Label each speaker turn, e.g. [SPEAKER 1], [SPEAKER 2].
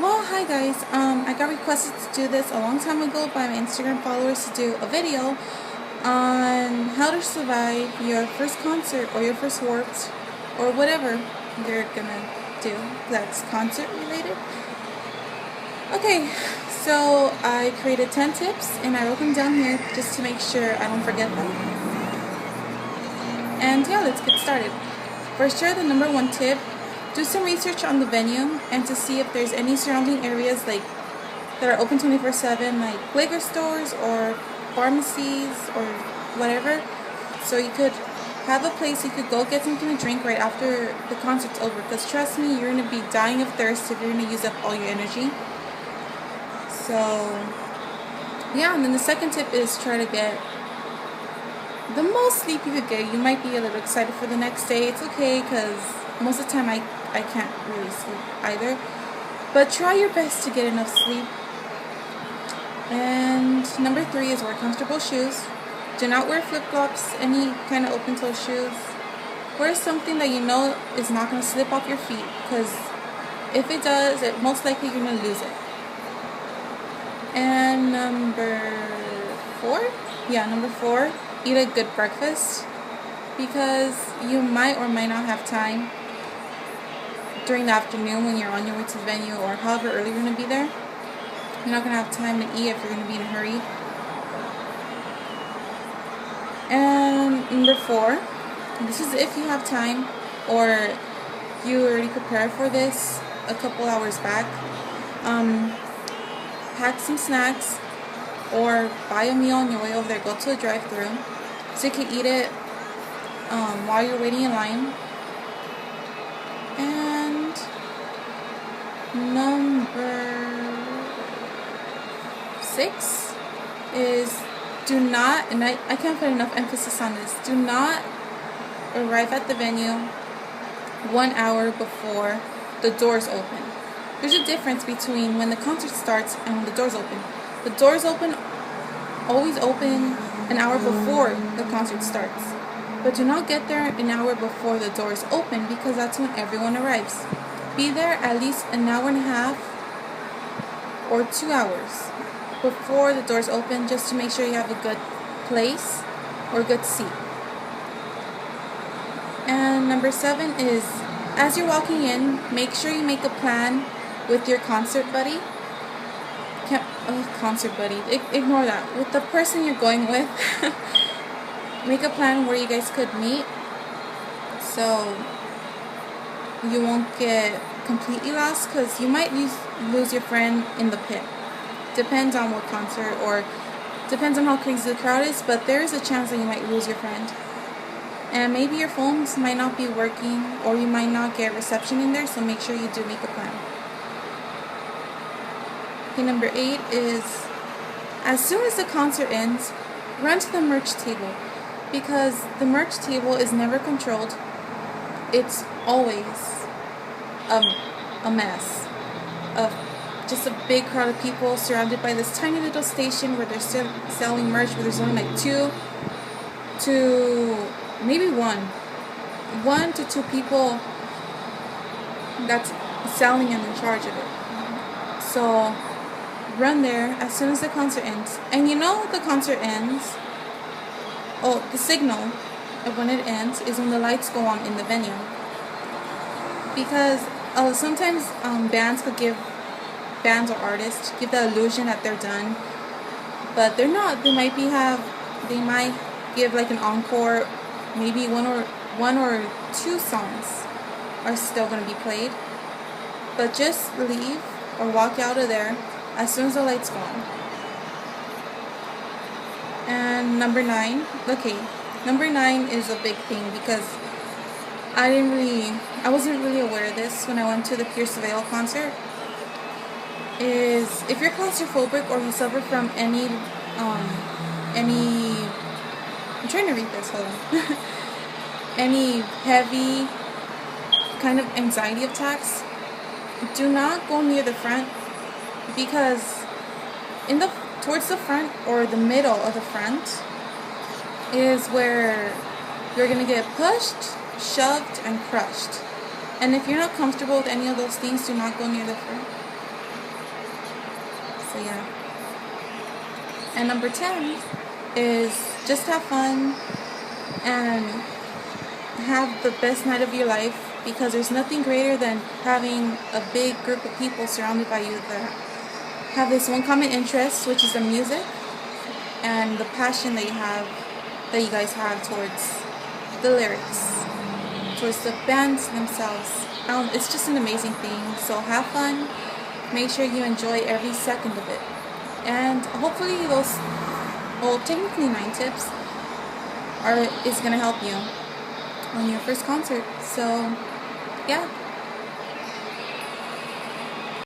[SPEAKER 1] Well, hi guys. I got requested to do this a long time ago by my Instagram followers to do a video on how to survive your first concert or your first Warped or whatever you're gonna do that's concert related. Okay, so I created 10 tips and I wrote them down here just to make sure I don't forget them. And yeah, let's get started. For sure, the number one tip: do some research on the venue and to see if there's any surrounding areas that are open 24/7, like liquor stores or pharmacies or whatever. So you could have a place you could go get something to drink right after the concert's over. Because trust me, you're gonna be dying of thirst if you're gonna use up all your energy. So yeah, and then the second tip is try to get the most sleep you could get. You might be a little excited for the next day. It's okay, because most of the time I can't really sleep either. But try your best to get enough sleep. And number 3 is wear comfortable shoes. Do not wear flip-flops, any kind of open-toe shoes. Wear something that you know is not going to slip off your feet, because if it does, most likely you're going to lose it. And number 4, eat a good breakfast, because you might or might not have time during the afternoon when you're on your way to the venue or however early you're going to be there. You're not going to have time to eat if you're going to be in a hurry. And number 4, this is if you have time or you already prepared for this a couple hours back. Pack some snacks or buy a meal on your way over there. Go to a drive-thru so you can eat it while you're waiting in line. And number 6 is do not, and I can't put enough emphasis on this, do not arrive at the venue 1 hour before the doors open. There's a difference between when the concert starts and when the doors open. The doors always open an hour before the concert starts. But do not get there an hour before the doors open, because that's when everyone arrives. Be there at least an hour and a half or 2 hours before the doors open, just to make sure you have a good place or a good seat. And number 7 is, as you're walking in, make sure you make a plan with your concert buddy. Ignore that. With the person you're going with. Make a plan where you guys could meet, so you won't get completely lost, because you might lose your friend in the pit. Depends on what concert, or depends on how crazy the crowd is, but there is a chance that you might lose your friend. And maybe your phones might not be working, or you might not get reception in there, so make sure you do make a plan. Okay, number 8 is, as soon as the concert ends, run to the merch table, because the merch table is never controlled. It's always a mess of just a big crowd of people surrounded by this tiny little station where they're still selling merch, where there's only like 2 to maybe 1 to 2 people that's selling and in charge of it. So run there as soon as the concert ends. And you know the concert ends, the signal of when it ends is when the lights go on in the venue. Because sometimes bands or artists give the illusion that they're done, but they're not. They might give like an encore. Maybe one or 2 songs are still going to be played. But just leave or walk out of there as soon as the lights go on. And number 9 is a big thing, because I wasn't really aware of this when I went to the Pierce the Veil concert. Is if you're claustrophobic or you suffer from any I'm trying to read this, hold on. Any heavy kind of anxiety attacks, do not go near the front, because towards the front or the middle of the front is where you're going to get pushed, shoved, and crushed. And if you're not comfortable with any of those things, do not go near the front. So yeah. And number 10 is just have fun and have the best night of your life, because there's nothing greater than having a big group of people surrounded by you that have this one common interest, which is the music and the passion that you guys have towards the lyrics, towards the bands themselves. It's just an amazing thing. So have fun. Make sure you enjoy every second of it. And hopefully those, well, technically 9 tips is going to help you on your first concert. So yeah.